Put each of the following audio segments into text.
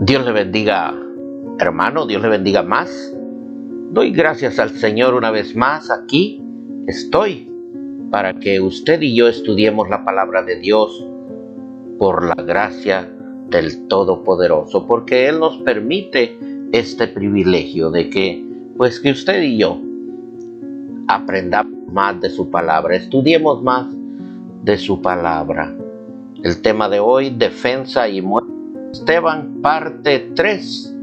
Dios le bendiga, hermano, Dios le bendiga más. Doy gracias al Señor una vez más. Aquí estoy para que usted y yo estudiemos la palabra de Dios por la gracia del Todopoderoso, porque Él nos permite este privilegio de que usted y yo aprendamos más de su palabra, estudiemos más de su palabra. El tema de hoy, defensa y muerte. Esteban, parte 3.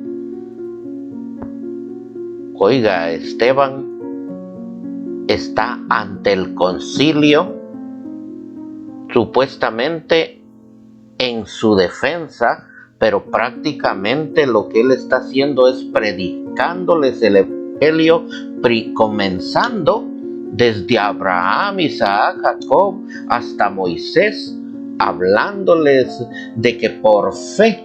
Oiga, Esteban está ante el concilio, supuestamente en su defensa, pero prácticamente lo que él está haciendo es predicándoles el evangelio, comenzando desde Abraham, Isaac, Jacob, hasta Moisés, hablándoles de que por fe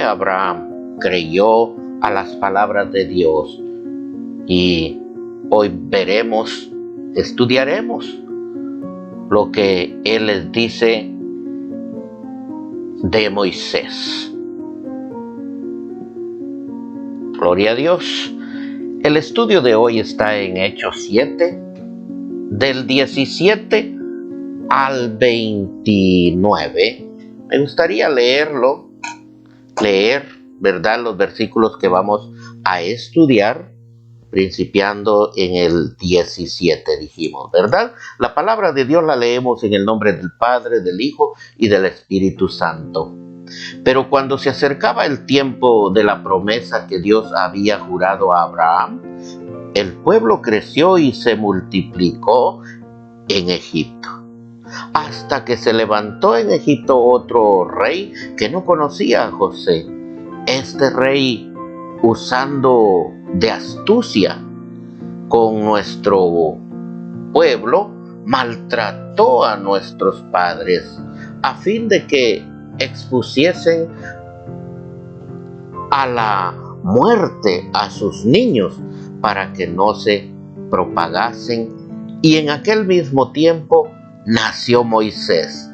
Abraham creyó a las palabras de Dios. Y hoy estudiaremos lo que Él les dice de Moisés. Gloria a Dios. El estudio de hoy está en Hechos 7, del 17 al 29. Me gustaría leer, ¿verdad?, los versículos que vamos a estudiar, principiando en el 17, dijimos, ¿verdad? La palabra de Dios la leemos en el nombre del Padre, del Hijo y del Espíritu Santo. Pero cuando se acercaba el tiempo de la promesa que Dios había jurado a Abraham, el pueblo creció y se multiplicó en Egipto, hasta que se levantó en Egipto otro rey que no conocía a José. Este rey, usando de astucia con nuestro pueblo, maltrató a nuestros padres a fin de que expusiesen a la muerte a sus niños para que no se propagasen. Y en aquel mismo tiempo nació Moisés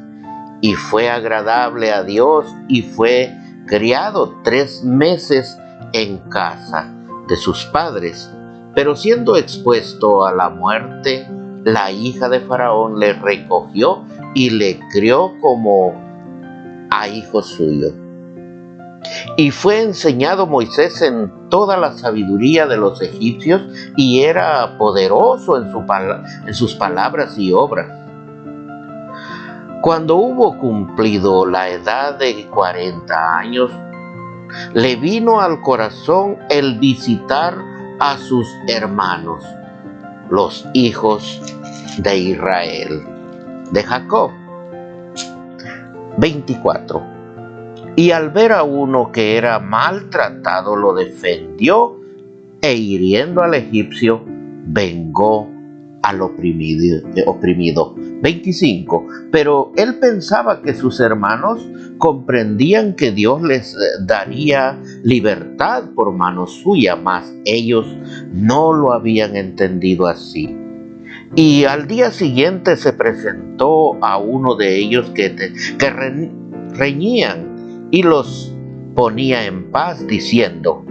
y fue agradable a Dios y fue criado 3 meses en casa de sus padres. Pero siendo expuesto a la muerte, la hija de Faraón le recogió y le crió como a hijo suyo. Y fue enseñado Moisés en toda la sabiduría de los egipcios y era poderoso en sus palabras y obras. Cuando hubo cumplido la edad de 40 años, le vino al corazón el visitar a sus hermanos, los hijos de Israel, de Jacob. 24. Y al ver a uno que era maltratado, lo defendió e hiriendo al egipcio, vengó al oprimido. 25. Pero él pensaba que sus hermanos comprendían que Dios les daría libertad por mano suya, mas ellos no lo habían entendido así. Y al día siguiente se presentó a uno de ellos que reñían y los ponía en paz, diciendo: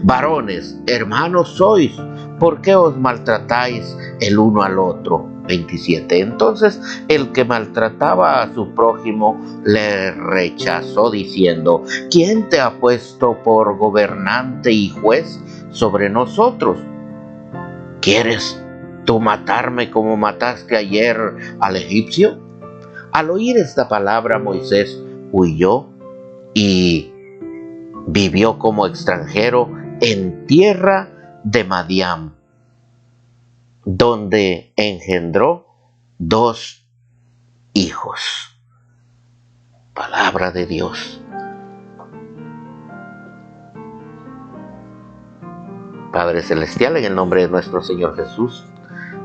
varones, hermanos sois, ¿por qué os maltratáis el uno al otro? 27. Entonces el que maltrataba a su prójimo le rechazó, diciendo: ¿quién te ha puesto por gobernante y juez sobre nosotros? ¿Quieres tú matarme como mataste ayer al egipcio? Al oír esta palabra, Moisés huyó y vivió como extranjero en tierra de Madián, donde engendró 2 hijos. Palabra de Dios. Padre Celestial, en el nombre de nuestro Señor Jesús,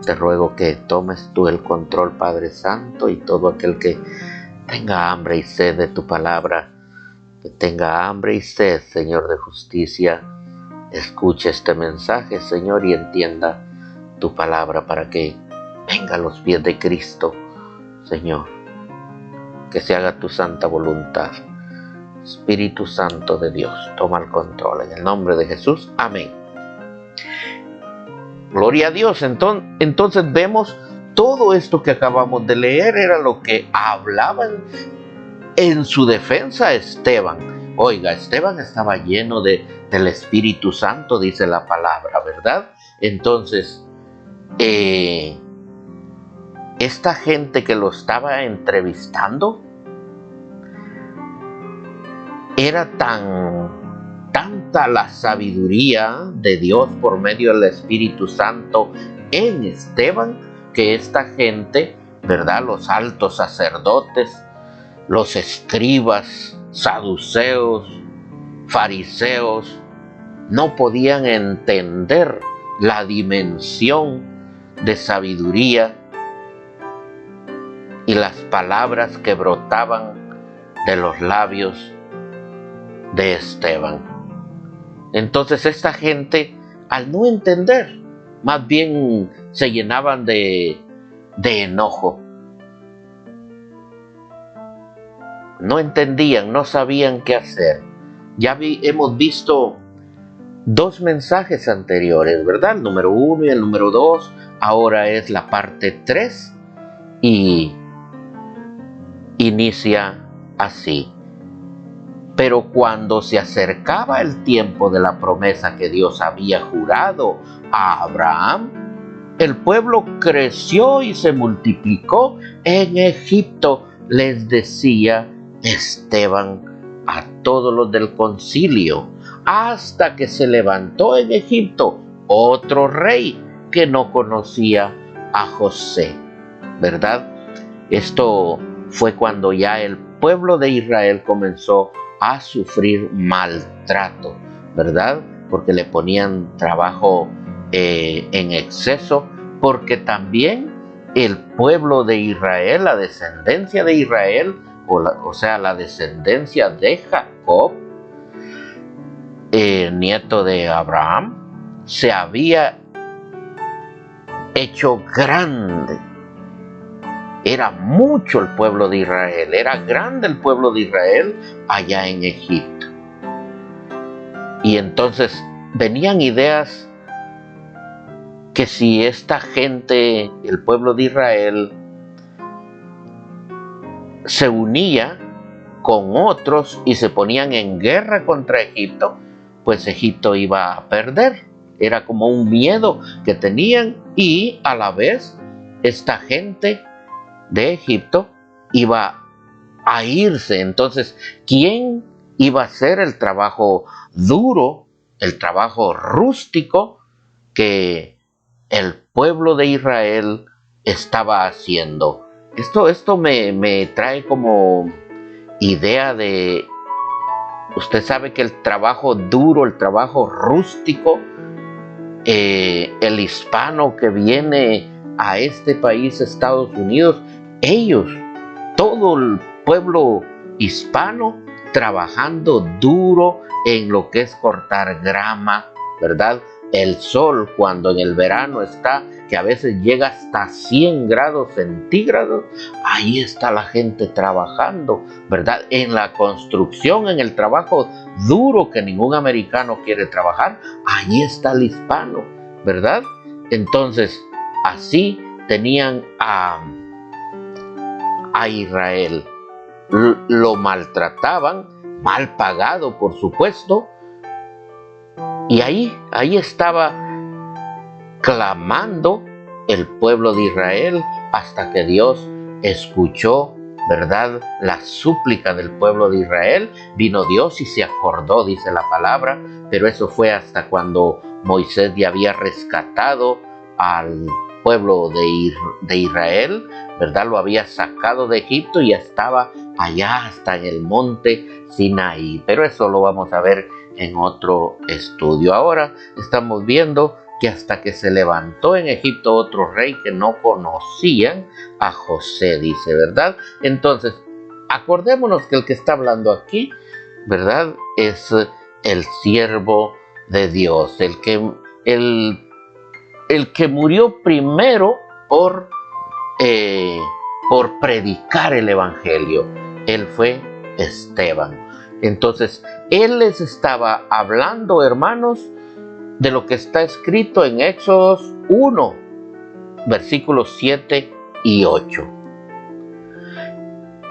te ruego que tomes tú el control, Padre Santo, y todo aquel que tenga hambre y sed de tu palabra, que tenga hambre y sed, Señor, de justicia, escuche este mensaje, Señor, y entienda tu palabra para que venga a los pies de Cristo, Señor. Que se haga tu santa voluntad. Espíritu Santo de Dios, toma el control. En el nombre de Jesús, amén. Gloria a Dios. Entonces vemos todo esto que acabamos de leer era lo que hablaban en su defensa Esteban. Oiga, Esteban estaba lleno del Espíritu Santo, dice la palabra, ¿verdad? Entonces, esta gente que lo estaba entrevistando era tanta la sabiduría de Dios por medio del Espíritu Santo en Esteban, que esta gente, ¿verdad? Los altos sacerdotes, los escribas, saduceos, fariseos, no podían entender la dimensión de sabiduría y las palabras que brotaban de los labios de Esteban. Entonces esta gente, al no entender, más bien se llenaban de enojo. No entendían, no sabían qué hacer. Hemos visto dos mensajes anteriores, ¿verdad? El número 1 y el número 2. Ahora es la parte 3 y inicia así. Pero cuando se acercaba el tiempo de la promesa que Dios había jurado a Abraham, el pueblo creció y se multiplicó en Egipto, les decía Esteban a todos los del concilio, hasta que se levantó en Egipto otro rey que no conocía a José, ¿verdad? Esto fue cuando ya el pueblo de Israel comenzó a sufrir maltrato, ¿verdad? Porque le ponían trabajo en exceso, porque también el pueblo de Israel, la descendencia de Israel, o sea, la descendencia de Jacob, nieto de Abraham, se había hecho grande. Era mucho el pueblo de Israel, era grande el pueblo de Israel allá en Egipto. Y entonces venían ideas que si esta gente, el pueblo de Israel, se unía con otros y se ponían en guerra contra Egipto, pues Egipto iba a perder. Era como un miedo que tenían y a la vez esta gente de Egipto iba a irse. Entonces, ¿quién iba a hacer el trabajo duro, el trabajo rústico que el pueblo de Israel estaba haciendo? Esto me trae como idea de, usted sabe que el trabajo duro, el trabajo rústico, el hispano que viene a este país, Estados Unidos, ellos, todo el pueblo hispano, trabajando duro en lo que es cortar grama, ¿verdad? El sol, cuando en el verano está, que a veces llega hasta 100 grados centígrados, ahí está la gente trabajando, ¿verdad? En la construcción, en el trabajo duro que ningún americano quiere trabajar, ahí está el hispano, ¿verdad? Entonces, así tenían a Israel. Lo maltrataban, mal pagado, por supuesto, y ahí estaba clamando el pueblo de Israel hasta que Dios escuchó, ¿verdad?, la súplica del pueblo de Israel. Vino Dios y se acordó, dice la palabra, pero eso fue hasta cuando Moisés ya había rescatado al pueblo de Israel, ¿verdad? Lo había sacado de Egipto y ya estaba allá hasta en el monte Sinaí. Pero eso lo vamos a ver en otro estudio. Ahora estamos viendo que hasta que se levantó en Egipto otro rey que no conocían a José, dice, ¿verdad? Entonces, acordémonos que el que está hablando aquí, ¿verdad?, es el siervo de Dios, el que murió primero por predicar el evangelio. Él fue Esteban. Entonces, él les estaba hablando, hermanos, de lo que está escrito en Éxodo 1, versículos 7 y 8.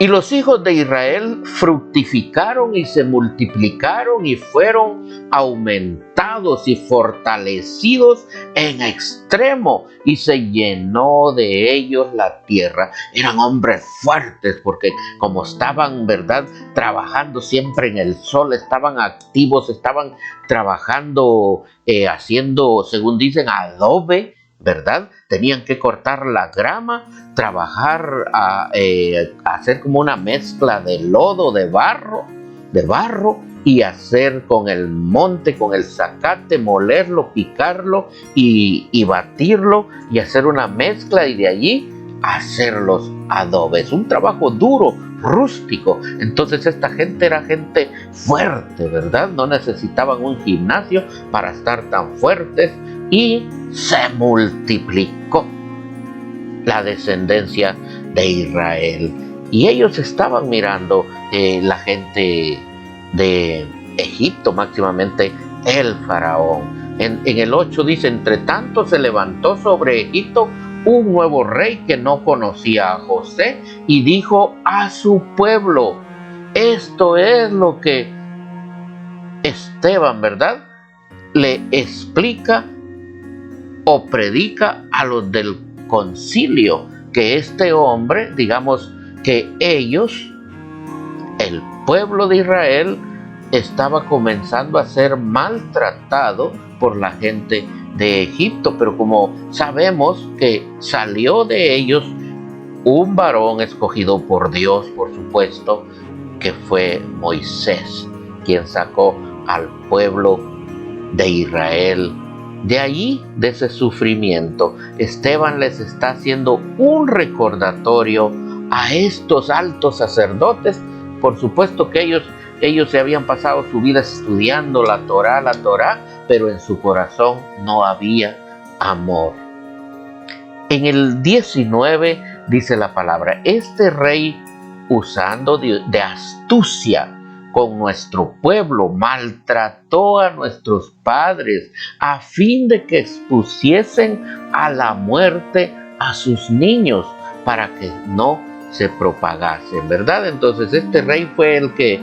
Y los hijos de Israel fructificaron y se multiplicaron y fueron aumentados y fortalecidos en extremo, y se llenó de ellos la tierra. Eran hombres fuertes porque como estaban, ¿verdad?, trabajando siempre en el sol, estaban activos, estaban trabajando, haciendo, según dicen, adobe, ¿verdad? Tenían que cortar la grama, trabajar, hacer como una mezcla de lodo, de barro, y hacer con el monte, con el zacate, molerlo, picarlo y batirlo y hacer una mezcla, y de allí hacer los adobes. Un trabajo duro, rústico. Entonces esta gente era gente fuerte, ¿verdad? No necesitaban un gimnasio para estar tan fuertes, y se multiplicó la descendencia de Israel. Y ellos estaban mirando, la gente de Egipto, máximamente el faraón. En el 8 dice: entre tanto se levantó sobre Egipto un nuevo rey que no conocía a José, y dijo a su pueblo. Esto es lo que Esteban, ¿verdad?, le explica o predica a los del concilio, que este hombre, digamos que ellos, el pueblo de Israel, estaba comenzando a ser maltratado por la gente de Egipto, pero como sabemos que salió de ellos un varón escogido por Dios, por supuesto, que fue Moisés, quien sacó al pueblo de Israel de allí, de ese sufrimiento. Esteban les está haciendo un recordatorio a estos altos sacerdotes. Por supuesto que ellos se habían pasado su vida estudiando la Torá, pero en su corazón no había amor. En el 19 dice la palabra: este rey, usando de astucia con nuestro pueblo, maltrató a nuestros padres a fin de que expusiesen a la muerte a sus niños para que no se propagasen, ¿verdad? Entonces este rey fue el que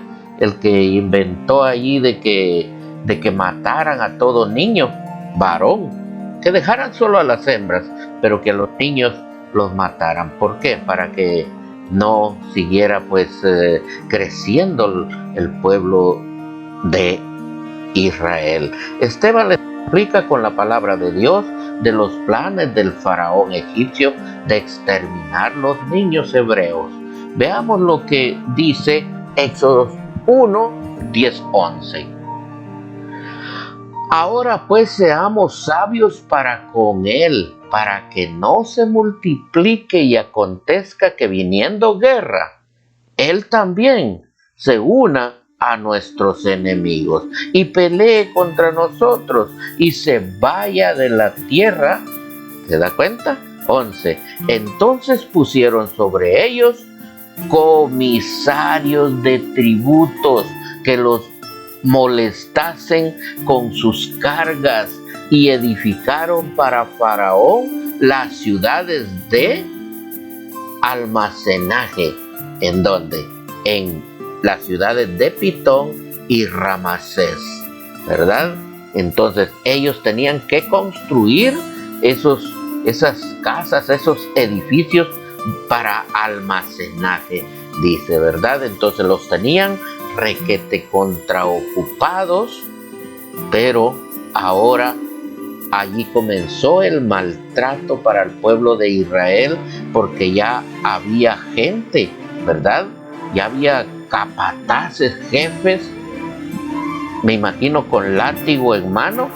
inventó allí de que mataran a todo niño varón, que dejaran solo a las hembras, pero que a los niños los mataran. ¿Por qué? Para que no siguiera creciendo el pueblo de Israel. Esteban les explica con la palabra de Dios de los planes del faraón egipcio de exterminar los niños hebreos. Veamos lo que dice Éxodo 1, 10, 11. Ahora pues seamos sabios para con él, para que no se multiplique y acontezca que viniendo guerra, él también se una a nuestros enemigos y pelee contra nosotros y se vaya de la tierra. ¿Se da cuenta? 11. Entonces pusieron sobre ellos comisarios de tributos que los molestasen con sus cargas, y edificaron para Faraón las ciudades de almacenaje. ¿En dónde? En las ciudades de Pitón y Ramasés, ¿verdad? Entonces ellos tenían que construir esas casas, esos edificios para almacenaje, dice, ¿verdad? Entonces los tenían requete contraocupados, pero ahora allí comenzó el maltrato para el pueblo de Israel, porque ya había gente, ¿verdad? Ya había capataces, jefes, me imagino con látigo en mano,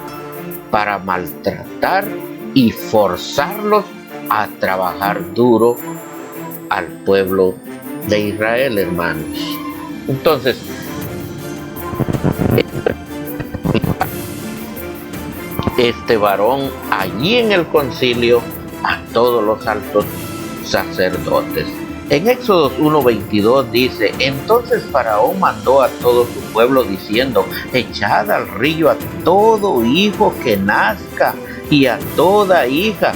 para maltratar y forzarlos a trabajar duro al pueblo de Israel, hermanos. Entonces, este varón allí en el concilio a todos los altos sacerdotes. En Éxodo 1:22 dice: entonces Faraón mandó a todo su pueblo diciendo: echad al río a todo hijo que nazca y a toda hija,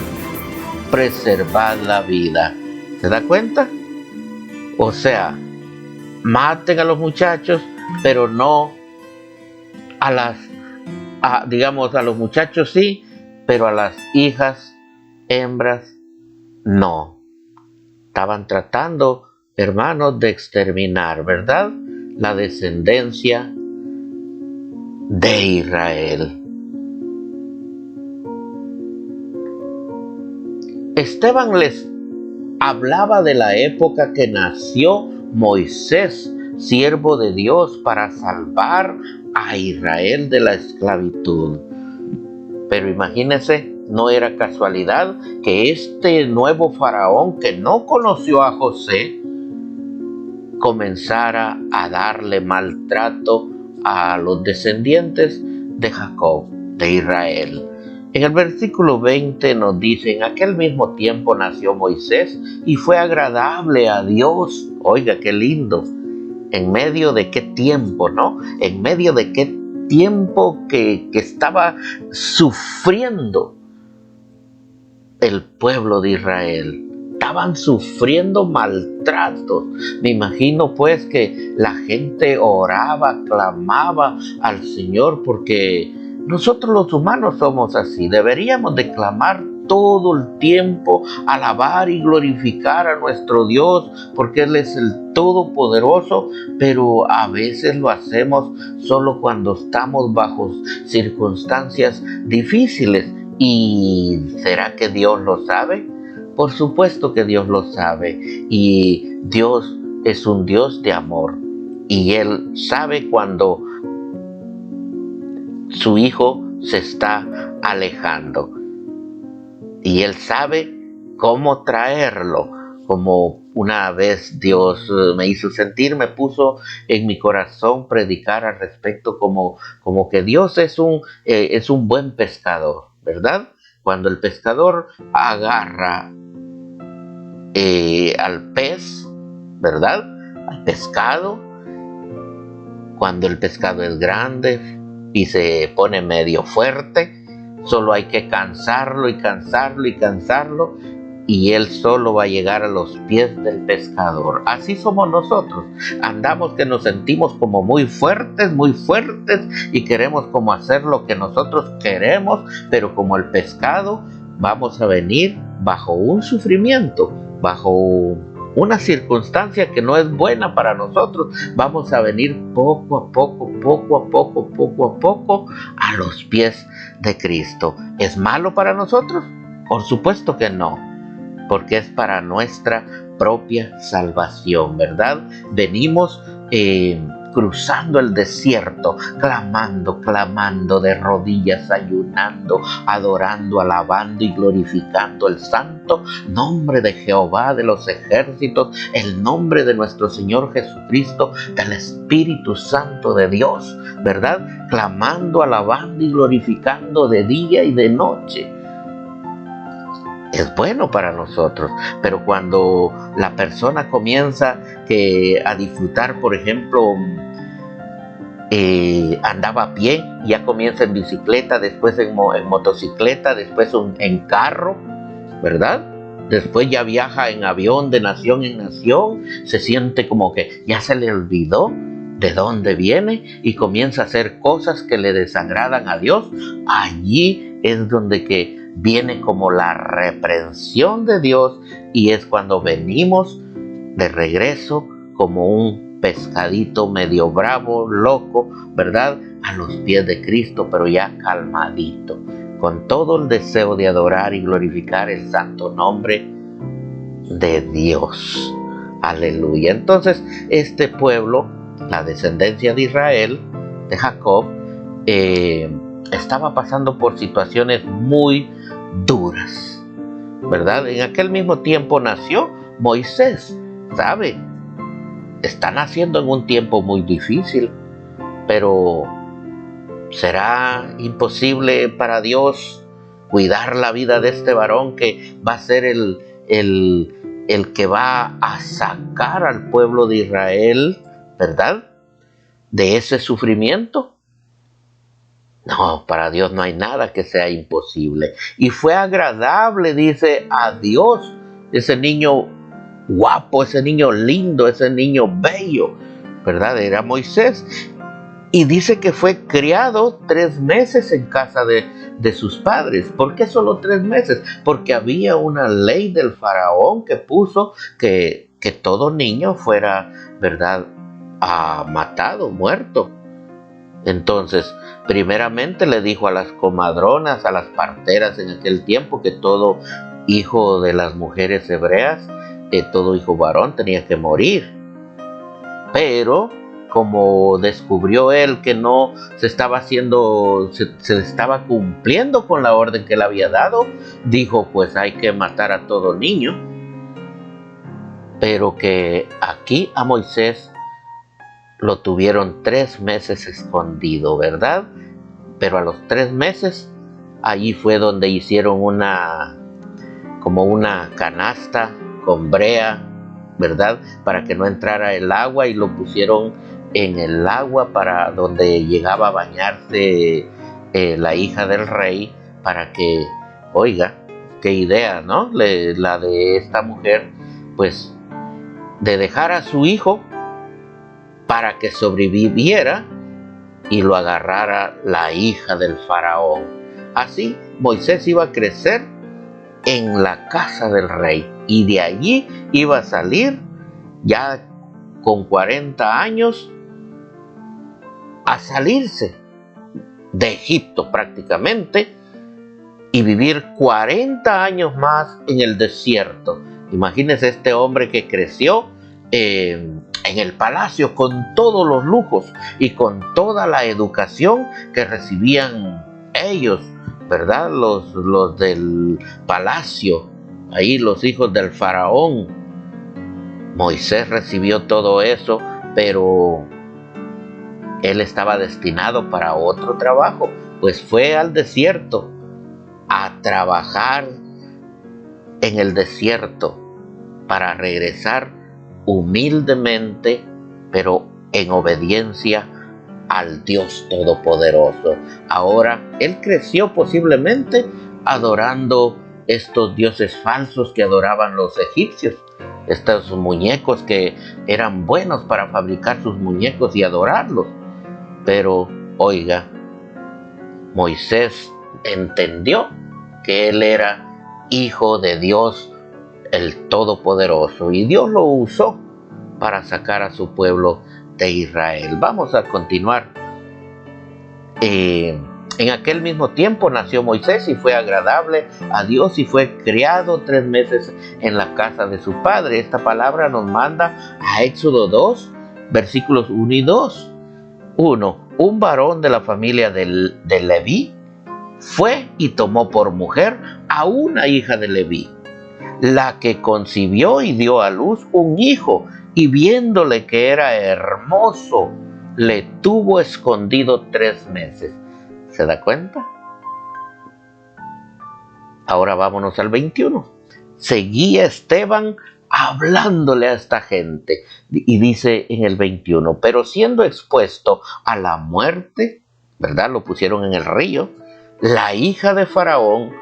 preservad la vida. ¿Se da cuenta? O sea, maten a los muchachos, pero no a digamos, a los muchachos sí, pero a las hijas hembras no. Estaban tratando, hermanos, de exterminar, ¿verdad?, la descendencia de Israel. Esteban les hablaba de la época que nació Moisés, siervo de Dios, para salvar a Israel de la esclavitud. Pero imagínense, no era casualidad que este nuevo faraón, que no conoció a José, comenzara a darle maltrato a los descendientes de Jacob, de Israel. En el versículo 20 nos dice: en aquel mismo tiempo nació Moisés y fue agradable a Dios. Oiga, qué lindo. ¿En medio de qué tiempo, no? En medio de qué tiempo que estaba sufriendo el pueblo de Israel. Estaban sufriendo maltratos. Me imagino pues que la gente oraba, clamaba al Señor, porque nosotros los humanos somos así. Deberíamos de clamar todo el tiempo, alabar y glorificar a nuestro Dios, porque Él es el Todopoderoso, pero a veces lo hacemos solo cuando estamos bajo circunstancias difíciles. ¿Y será que Dios lo sabe? Por supuesto que Dios lo sabe, y Dios es un Dios de amor, y Él sabe cuando su hijo se está alejando, y Él sabe cómo traerlo. Como una vez Dios me hizo sentir, me puso en mi corazón predicar al respecto, como que Dios es un buen pescador, ¿verdad? Cuando el pescador agarra al pez, ¿verdad?, al pescado, cuando el pescado es grande y se pone medio fuerte, solo hay que cansarlo y cansarlo y cansarlo, y él solo va a llegar a los pies del pescador. Así somos nosotros. Andamos que nos sentimos como muy fuertes y queremos como hacer lo que nosotros queremos, pero como el pescado vamos a venir bajo un sufrimiento, bajo una circunstancia que no es buena para nosotros. Vamos a venir poco a poco a los pies de Cristo. ¿Es malo para nosotros? Por supuesto que no, porque es para nuestra propia salvación, ¿verdad? Venimos cruzando el desierto, clamando de rodillas, ayunando, adorando, alabando y glorificando el santo nombre de Jehová de los ejércitos, el nombre de nuestro Señor Jesucristo, del Espíritu Santo de Dios, ¿verdad? Clamando, alabando y glorificando de día y de noche. Es bueno para nosotros, pero cuando la persona comienza a disfrutar, por ejemplo, andaba a pie, ya comienza en bicicleta, después en motocicleta, después en carro, ¿verdad? Después ya viaja en avión de nación en nación, se siente como que ya se le olvidó de dónde viene y comienza a hacer cosas que le desagradan a Dios. Allí es donde que viene como la reprensión de Dios, y es cuando venimos de regreso como un pescadito medio bravo, loco, ¿verdad?, a los pies de Cristo, pero ya calmadito, con todo el deseo de adorar y glorificar el santo nombre de Dios. Aleluya. Entonces, este pueblo, la descendencia de Israel, de Jacob, estaba pasando por situaciones muy duras, ¿verdad? En aquel mismo tiempo nació Moisés, ¿sabe? Está naciendo en un tiempo muy difícil, pero ¿será imposible para Dios cuidar la vida de este varón que va a ser el el que va a sacar al pueblo de Israel, ¿verdad?, de ese sufrimiento. No, para Dios no hay nada que sea imposible. Y fue agradable, dice, a Dios, ese niño guapo, ese niño lindo, ese niño bello, ¿verdad? Era Moisés. Y dice que fue criado 3 meses en casa de sus padres. ¿Por qué solo 3 meses? Porque había una ley del faraón que puso que todo niño fuera, ¿verdad?, matado, muerto. Entonces, primeramente le dijo a las comadronas, a las parteras en aquel tiempo, que todo hijo de las mujeres hebreas, todo hijo varón tenía que morir. Pero como descubrió él que no se estaba haciendo, se estaba cumpliendo con la orden que él había dado, dijo, pues hay que matar a todo niño. Pero que aquí a Moisés lo tuvieron 3 meses escondido, ¿verdad? Pero a los 3 meses, allí fue donde hicieron como una canasta con brea, ¿verdad?, para que no entrara el agua, y lo pusieron en el agua para donde llegaba a bañarse la hija del rey, para que, oiga, qué idea, ¿no?, la de esta mujer, pues, de dejar a su hijo para que sobreviviera y lo agarrara la hija del faraón. Así Moisés iba a crecer en la casa del rey, y de allí iba a salir ya con 40 años a salirse de Egipto prácticamente, y vivir 40 años más en el desierto. Imagínense este hombre que creció en el palacio con todos los lujos y con toda la educación que recibían ellos, ¿verdad?, los del palacio, ahí los hijos del faraón. Moisés recibió todo eso, pero él estaba destinado para otro trabajo, pues fue al desierto a trabajar en el desierto para regresar humildemente, pero en obediencia al Dios Todopoderoso. Ahora, él creció posiblemente adorando estos dioses falsos que adoraban los egipcios, estos muñecos que eran buenos para fabricar sus muñecos y adorarlos. Pero, oiga, Moisés entendió que él era hijo de Dios el Todopoderoso, y Dios lo usó para sacar a su pueblo de Israel. Vamos a continuar. En aquel mismo tiempo nació Moisés y fue agradable a Dios, y fue criado 3 meses en la casa de su padre. Esta palabra nos manda a Éxodo 2, versículos 1 y 2. 1. Un varón de la familia de Leví fue y tomó por mujer a una hija de Leví, la que concibió y dio a luz un hijo, y viéndole que era hermoso, le tuvo escondido 3 meses. ¿Se da cuenta? Ahora vámonos al 21. Seguía Esteban hablándole a esta gente, y dice en el 21, pero siendo expuesto a la muerte, ¿verdad?, lo pusieron en el río, la hija de Faraón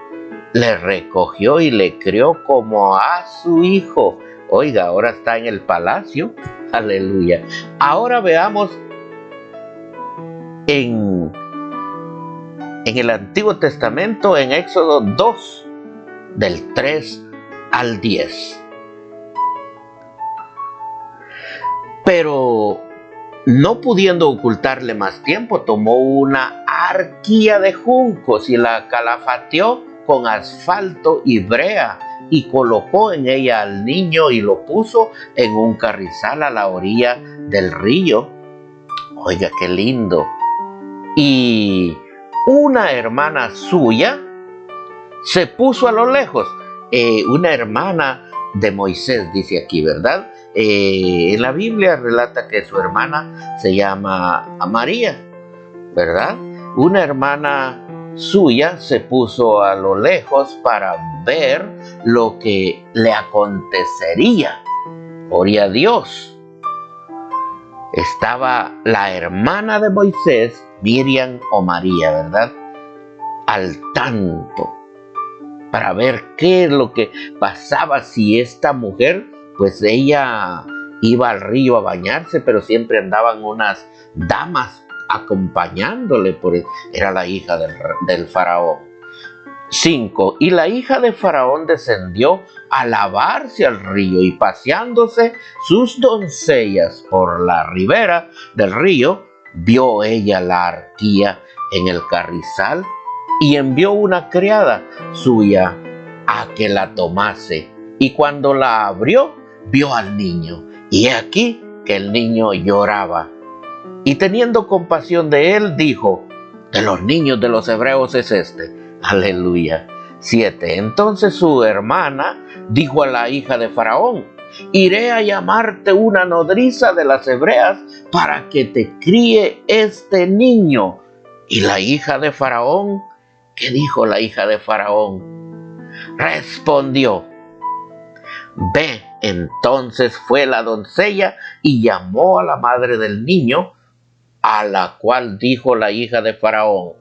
le recogió y le crió como a su hijo. Oiga, ahora está en el palacio. Aleluya. Ahora veamos en el Antiguo Testamento, en Éxodo 2, del 3 al 10. Pero no pudiendo ocultarle más tiempo, tomó una arquilla de juncos y la calafateó con asfalto y brea, y colocó en ella al niño y lo puso en un carrizal a la orilla del río. Oiga, qué lindo. Y una hermana suya se puso a lo lejos, una hermana de Moisés, dice aquí, ¿verdad? En la Biblia relata que su hermana se llama María, ¿verdad? Una hermana suya se puso a lo lejos para ver lo que le acontecería. Gloria a Dios. Estaba la hermana de Moisés, Miriam o María, ¿verdad?, al tanto para ver qué es lo que pasaba si esta mujer, pues ella iba al río a bañarse, pero siempre andaban unas damas acompañándole, era la hija del faraón. 5. Y la hija de faraón descendió a lavarse al río, y paseándose sus doncellas por la ribera del río, vio ella la arquía en el carrizal, y envió una criada suya a que la tomase. Y cuando la abrió, vio al niño, y he aquí que el niño lloraba. Y teniendo compasión de él, dijo: de los niños de los hebreos es este. Aleluya. 7. Entonces su hermana dijo a la hija de faraón: iré a llamarte una nodriza de las hebreas para que te críe este niño. Y la hija de faraón, ¿qué dijo la hija de faraón? Respondió: ve. Entonces fue la doncella y llamó a la madre del niño, a la cual dijo la hija de faraón: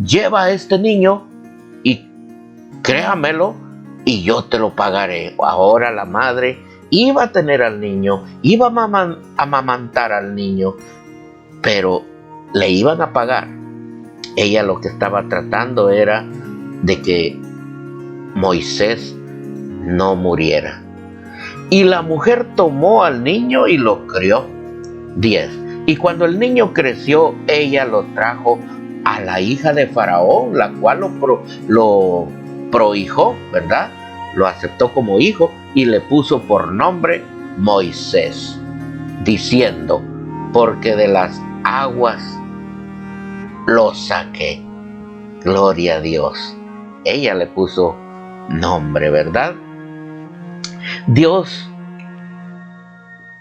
lleva a este niño y créamelo, y yo te lo pagaré. Ahora la madre iba a tener al niño, iba a amamantar al niño, pero le iban a pagar. Ella lo que estaba tratando era de que Moisés no muriera. Y la mujer tomó al niño y lo crió. 10. Y cuando el niño creció, ella lo trajo a la hija de faraón, la cual lo prohijó, ¿verdad? Lo aceptó como hijo y le puso por nombre Moisés, diciendo: porque de las aguas lo saqué. Gloria a Dios. Ella le puso nombre, ¿verdad? Dios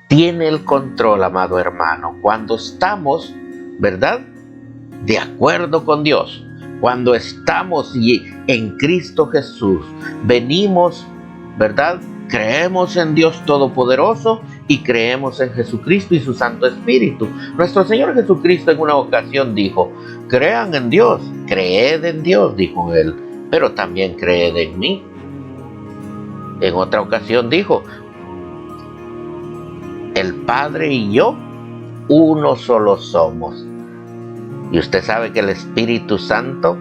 tiene el control, amado hermano, cuando estamos, ¿verdad?, de acuerdo con Dios, cuando estamos en Cristo Jesús, venimos, ¿verdad?, creemos en Dios Todopoderoso y creemos en Jesucristo y su Santo Espíritu. Nuestro Señor Jesucristo en una ocasión dijo: crean en Dios, creed en Dios, dijo Él, pero también creed en mí. En otra ocasión dijo: el Padre y yo, uno solo somos. Y usted sabe que el Espíritu Santo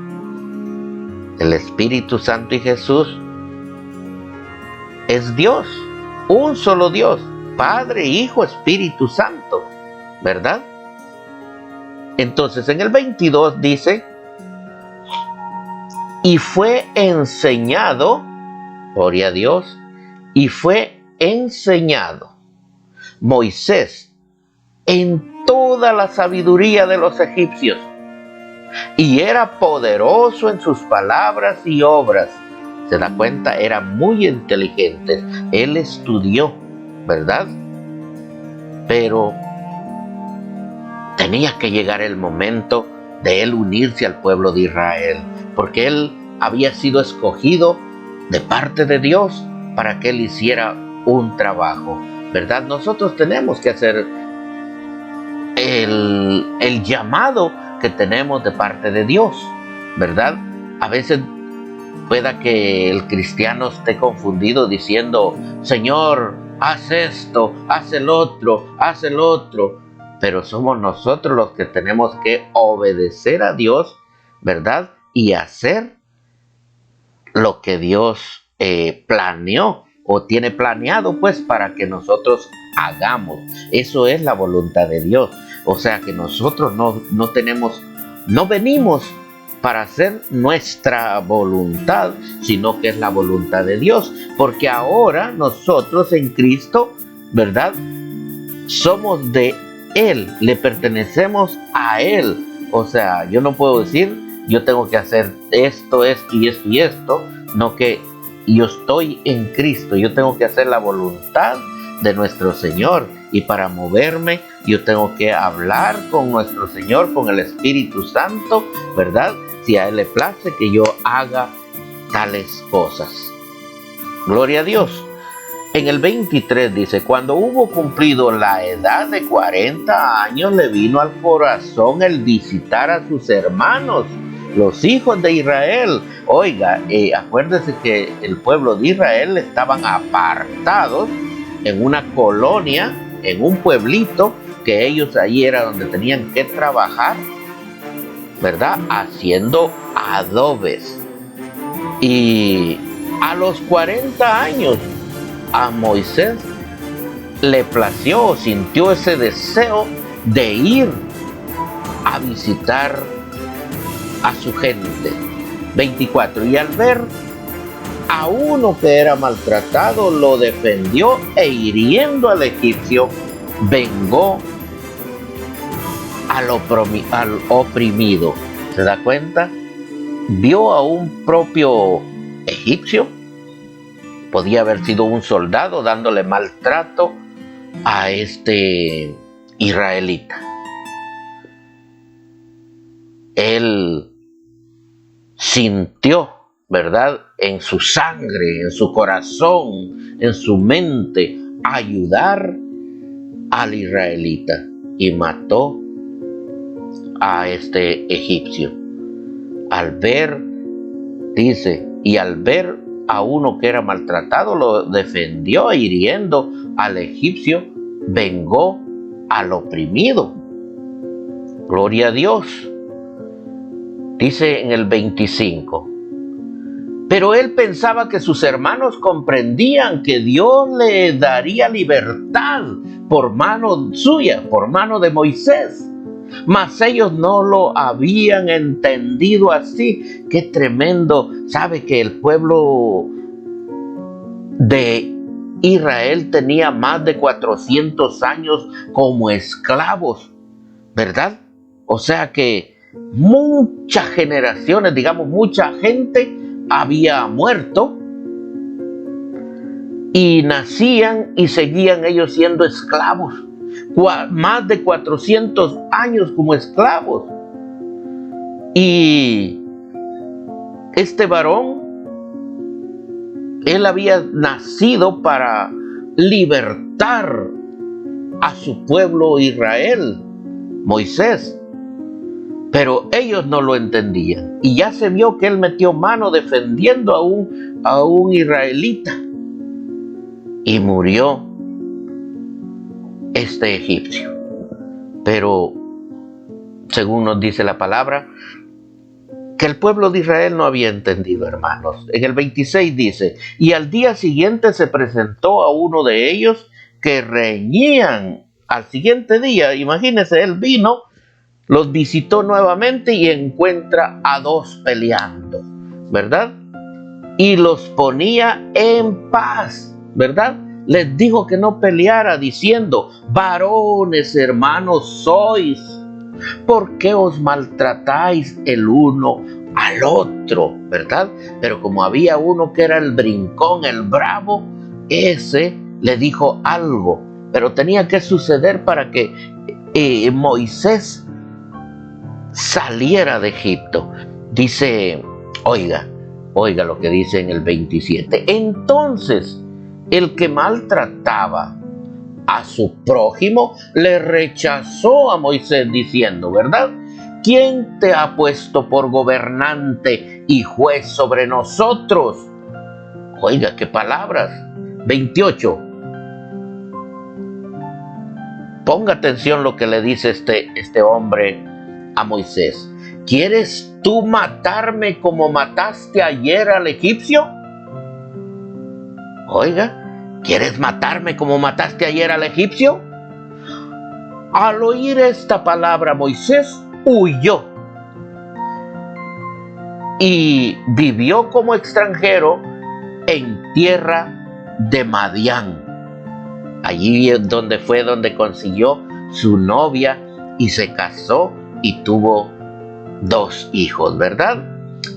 y Jesús es Dios, un solo Dios, Padre, Hijo, Espíritu Santo, ¿verdad? Entonces en el 22 dice: y fue enseñado, gloria a Dios, y fue enseñado Moisés en toda la sabiduría de los egipcios, y era poderoso en sus palabras y obras. Se da cuenta, era muy inteligente. Él estudió, ¿verdad? Pero tenía que llegar el momento de él unirse al pueblo de Israel, porque él había sido escogido de parte de Dios para que él hiciera un trabajo, ¿verdad? Nosotros tenemos que hacer el llamado que tenemos de parte de Dios, ¿verdad? A veces pueda que el cristiano esté confundido diciendo: Señor, haz esto, haz el otro, pero somos nosotros los que tenemos que obedecer a Dios, ¿verdad?, y hacer lo que Dios planeó o tiene planeado, pues, para que nosotros hagamos. Eso es la voluntad de Dios. O sea que nosotros no venimos para hacer nuestra voluntad, sino que es la voluntad de Dios, porque ahora nosotros en Cristo, ¿verdad?, somos de Él, le pertenecemos a Él. O sea, yo no puedo decir: yo tengo que hacer esto y esto, no, que yo estoy en Cristo, yo tengo que hacer la voluntad de nuestro Señor, y para moverme yo tengo que hablar con nuestro Señor, con el Espíritu Santo, ¿verdad?, si a Él le place que yo haga tales cosas. Gloria a Dios. En el 23 dice, cuando hubo cumplido la edad de 40 años, le vino al corazón el visitar a sus hermanos, los hijos de Israel. Oiga, acuérdese que el pueblo de Israel estaban apartados en una colonia, en un pueblito, que ellos allí era donde tenían que trabajar, ¿verdad? Haciendo adobes. Y a los 40 años, a Moisés le plació, sintió ese deseo de ir a visitar a su gente. 24. Y al ver a uno que era maltratado, lo defendió e hiriendo al egipcio, vengó al oprimido. ¿Se da cuenta? Vio a un propio egipcio. Podía haber sido un soldado dándole maltrato a este israelita. Él sintió, ¿verdad?, en su sangre, en su corazón, en su mente, ayudar al israelita y mató a este egipcio. Al ver, dice, y al ver a uno que era maltratado, lo defendió, hiriendo al egipcio, vengó al oprimido. Gloria a Dios. Dice en el 25, pero él pensaba que sus hermanos comprendían que Dios le daría libertad por mano suya, por mano de Moisés. Mas ellos no lo habían entendido así. Qué tremendo. Sabe que el pueblo de Israel tenía más de 400 años como esclavos, ¿verdad? O sea que muchas generaciones, digamos, mucha gente había muerto y nacían y seguían ellos siendo esclavos. Más de 400 años como esclavos. Y este varón, él había nacido para libertar a su pueblo Israel, Moisés. Pero ellos no lo entendían. Y ya se vio que él metió mano defendiendo a un israelita. Y murió este egipcio. Pero, según nos dice la palabra, que el pueblo de Israel no había entendido, hermanos. En el 26 dice, y al día siguiente se presentó a uno de ellos que reñían. Al siguiente día, imagínense, él vino, los visitó nuevamente y encuentra a dos peleando, ¿verdad? Y los ponía en paz, ¿verdad? Les dijo que no peleara, diciendo, varones hermanos sois, ¿por qué os maltratáis el uno al otro? ¿Verdad? Pero como había uno que era el brincón, el bravo, ese le dijo algo, pero tenía que suceder para que Moisés saliera de Egipto. Dice, oiga lo que dice en el 27. Entonces, el que maltrataba a su prójimo le rechazó a Moisés diciendo, ¿verdad? ¿Quién te ha puesto por gobernante y juez sobre nosotros? Oiga, qué palabras. 28. Ponga atención lo que le dice este hombre a Moisés. ¿Quieres tú matarme como mataste ayer al egipcio? Oiga, ¿quieres matarme como mataste ayer al egipcio? Al oír esta palabra, Moisés huyó y vivió como extranjero en tierra de Madián. Allí es donde consiguió su novia y se casó y tuvo 2 hijos, ¿verdad?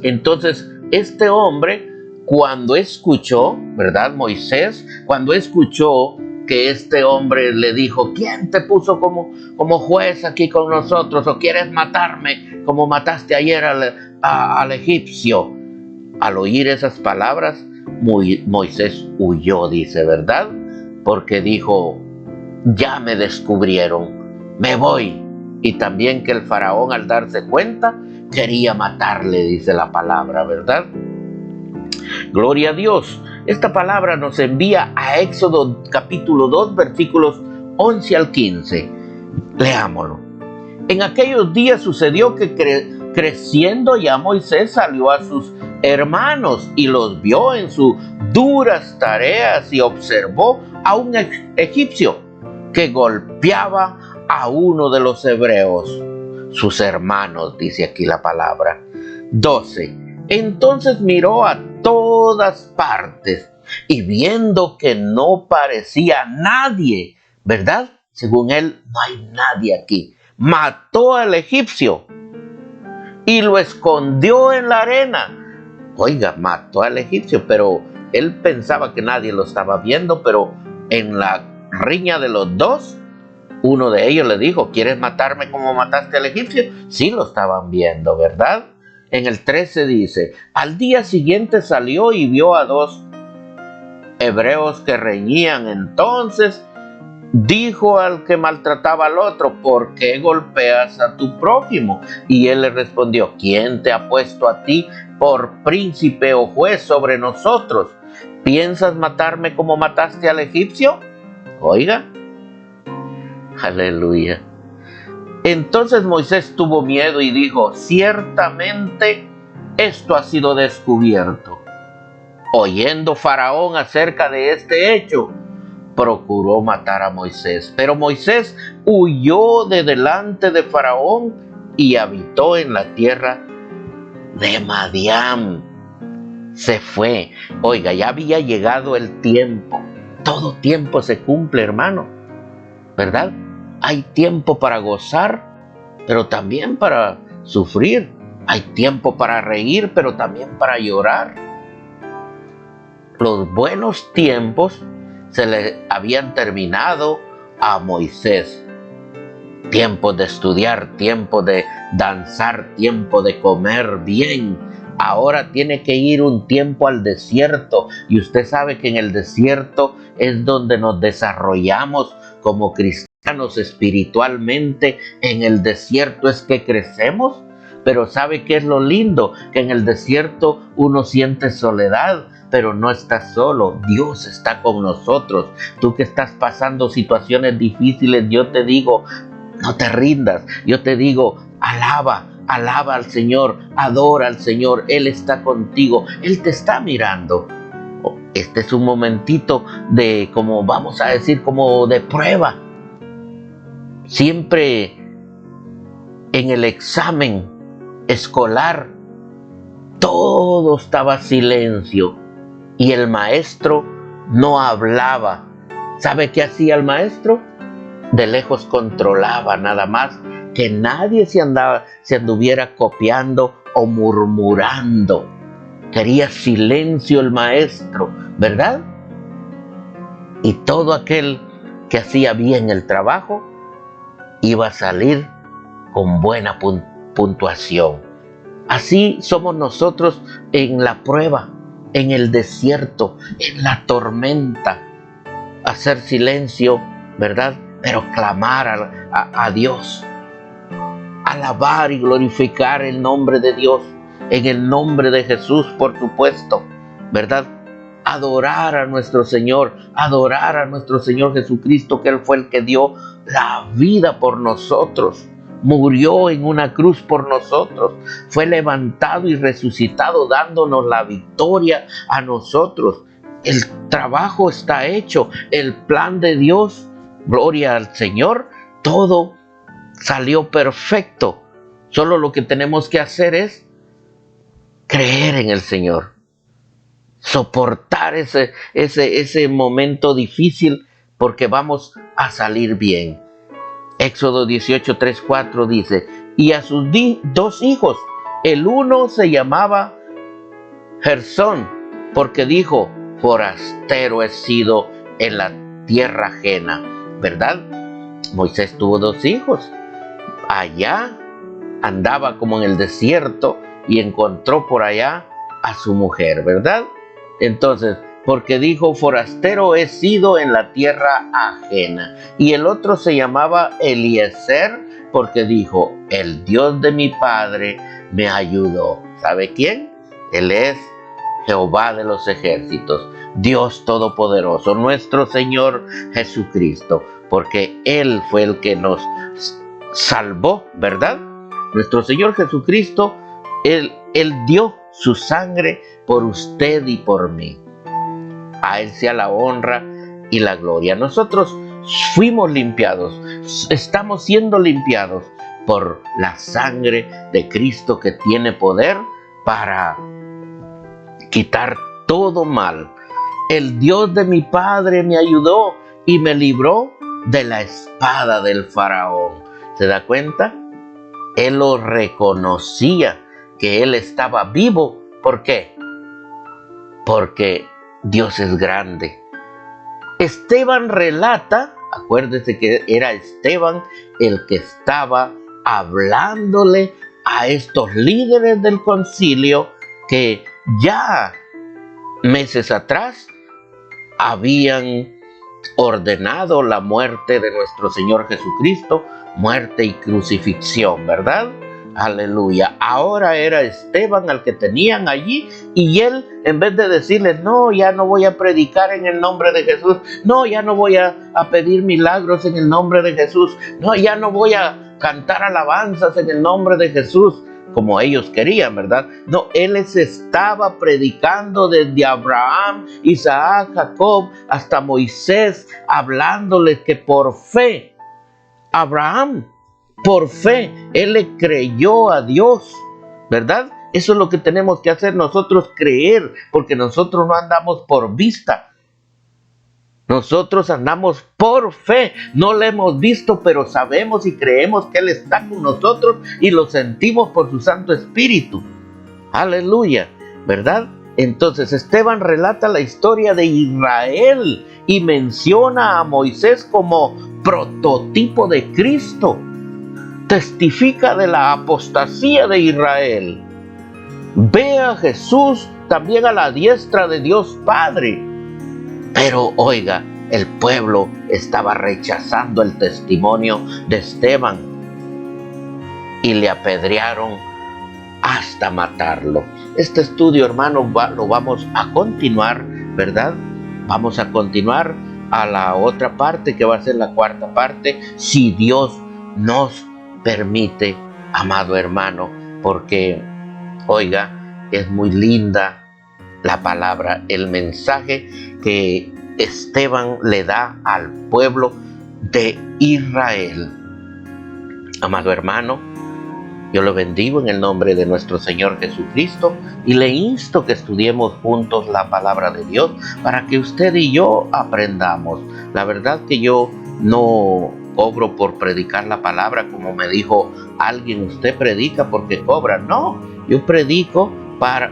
Entonces, este hombre, cuando escuchó, ¿verdad? Moisés, cuando escuchó que este hombre le dijo, ¿quién te puso como juez aquí con nosotros? ¿O quieres matarme como mataste ayer al egipcio. Al oír esas palabras, Moisés huyó, dice, ¿verdad? Porque dijo, ya me descubrieron, me voy. Y también que el faraón, al darse cuenta, quería matarle, dice la palabra, ¿verdad? Gloria a Dios. Esta palabra nos envía a Éxodo capítulo 2, versículos 11 al 15. Leámoslo. En aquellos días sucedió que creciendo ya Moisés salió a sus hermanos y los vio en sus duras tareas y observó a un egipcio que golpeaba a uno de los hebreos, sus hermanos, dice aquí la palabra. 12. Entonces miró a todas partes y viendo que no parecía nadie, ¿verdad? Según él, no hay nadie aquí. Mató al egipcio y lo escondió en la arena. Oiga, mató al egipcio, pero él pensaba que nadie lo estaba viendo, pero en la riña de los dos, uno de ellos le dijo, ¿quieres matarme como mataste al egipcio? Sí lo estaban viendo, ¿verdad? En el 13 dice, al día siguiente salió y vio a dos hebreos que reñían. Entonces dijo al que maltrataba al otro, ¿por qué golpeas a tu prójimo? Y él le respondió, ¿quién te ha puesto a ti por príncipe o juez sobre nosotros? ¿Piensas matarme como mataste al egipcio? Oiga, aleluya. Entonces Moisés tuvo miedo y dijo, ciertamente esto ha sido descubierto. Oyendo Faraón acerca de este hecho, procuró matar a Moisés. Pero Moisés huyó de delante de Faraón y habitó en la tierra de Madián. Se fue. Oiga, ya había llegado el tiempo. Todo tiempo se cumple, hermano, ¿verdad? Hay tiempo para gozar, pero también para sufrir. Hay tiempo para reír, pero también para llorar. Los buenos tiempos se le habían terminado a Moisés. Tiempo de estudiar, tiempo de danzar, tiempo de comer bien. Ahora tiene que ir un tiempo al desierto. Y usted sabe que en el desierto es donde nos desarrollamos como cristianos espiritualmente. En el desierto es que crecemos. Pero ¿sabe qué es lo lindo? Que en el desierto uno siente soledad, pero no estás solo. Dios está con nosotros. Tú que estás pasando situaciones difíciles, yo te digo, no te rindas. Yo te digo, alaba al Señor, adora al Señor. Él está contigo, Él te está mirando. Este es un momentito de, como vamos a decir, como de prueba. Siempre en el examen escolar todo estaba silencio y el maestro no hablaba. ¿Sabe qué hacía el maestro? De lejos controlaba, nada más que nadie se anduviera copiando o murmurando. Quería silencio el maestro, ¿verdad? Y todo aquel que hacía bien el trabajo iba a salir con buena puntuación. Así somos nosotros en la prueba, en el desierto, en la tormenta. Hacer silencio, ¿verdad? Pero clamar a Dios. Alabar y glorificar el nombre de Dios. En el nombre de Jesús, por supuesto, ¿verdad? Adorar a nuestro Señor, adorar a nuestro Señor Jesucristo, que Él fue el que dio la vida por nosotros. Murió en una cruz por nosotros, fue levantado y resucitado dándonos la victoria a nosotros. El trabajo está hecho, el plan de Dios, gloria al Señor, todo salió perfecto. Solo lo que tenemos que hacer es creer en el Señor, soportar ese momento difícil porque vamos a salir bien. Éxodo 18, 3, 4 dice, y a sus dos hijos, el uno se llamaba Gersón, porque dijo, forastero he sido en la tierra ajena, ¿verdad? Moisés tuvo dos hijos allá andaba como en el desierto y encontró por allá a su mujer, ¿verdad? Entonces, porque dijo, forastero he sido en la tierra ajena. Y el otro se llamaba Eliezer, porque dijo, el Dios de mi padre me ayudó. ¿Sabe quién? Él es Jehová de los ejércitos, Dios todopoderoso, nuestro Señor Jesucristo, porque Él fue el que nos salvó, ¿verdad? Nuestro Señor Jesucristo, Él dio su sangre por usted y por mí. A Él sea la honra y la gloria. Nosotros fuimos limpiados, estamos siendo limpiados por la sangre de Cristo, que tiene poder para quitar todo mal. El Dios de mi padre me ayudó y me libró de la espada del faraón. ¿Se da cuenta? Él lo reconocía, que él estaba vivo. ¿Por qué? Porque Dios es grande. Esteban relata, acuérdese que era Esteban el que estaba hablándole a estos líderes del concilio que ya meses atrás habían ordenado la muerte de nuestro Señor Jesucristo, muerte y crucifixión, ¿verdad? Aleluya. Ahora era Esteban al que tenían allí, y él, en vez de decirles, no, ya no voy a predicar en el nombre de Jesús, no, ya no voy a pedir milagros en el nombre de Jesús, no, ya no voy a cantar alabanzas en el nombre de Jesús, como ellos querían, ¿verdad? No, él les estaba predicando desde Abraham, Isaac, Jacob, hasta Moisés, hablándoles que por fe, Abraham, por fe, él le creyó a Dios, ¿verdad? Eso es lo que tenemos que hacer nosotros, creer, porque nosotros no andamos por vista. Nosotros andamos por fe, no lo hemos visto, pero sabemos y creemos que Él está con nosotros y lo sentimos por su Santo Espíritu. Aleluya, ¿verdad? Entonces Esteban relata la historia de Israel y menciona a Moisés como prototipo de Cristo. Testifica de la apostasía de Israel. Ve a Jesús también a la diestra de Dios Padre. Pero oiga, el pueblo estaba rechazando el testimonio de Esteban y le apedrearon hasta matarlo. Este estudio, hermano, lo vamos a continuar, ¿verdad? Vamos a continuar a la otra parte, que va a ser la cuarta parte, si Dios nos permite, amado hermano, porque, oiga, es muy linda la palabra, el mensaje que Esteban le da al pueblo de Israel. Amado hermano, yo lo bendigo en el nombre de nuestro Señor Jesucristo y le insto que estudiemos juntos la palabra de Dios para que usted y yo aprendamos. La verdad que yo no cobro por predicar la palabra, como me dijo alguien, usted predica porque cobra. No, yo predico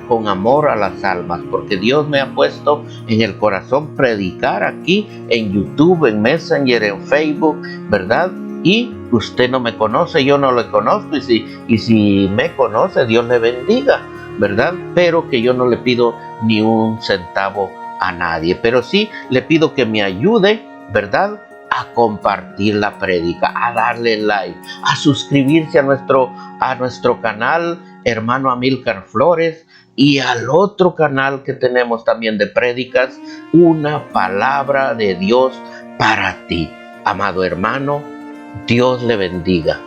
con amor a las almas, porque Dios me ha puesto en el corazón predicar aquí en YouTube, en Messenger, en Facebook, ¿verdad? Y usted no me conoce, yo no le conozco, y si me conoce, Dios le bendiga, ¿verdad? Pero que yo no le pido ni un centavo a nadie, pero sí le pido que me ayude, ¿verdad?, a compartir la prédica, a darle like, a suscribirse a nuestro canal, hermano Amílcar Flores, y al otro canal que tenemos también de prédicas, Una Palabra de Dios para ti. Amado hermano, Dios le bendiga.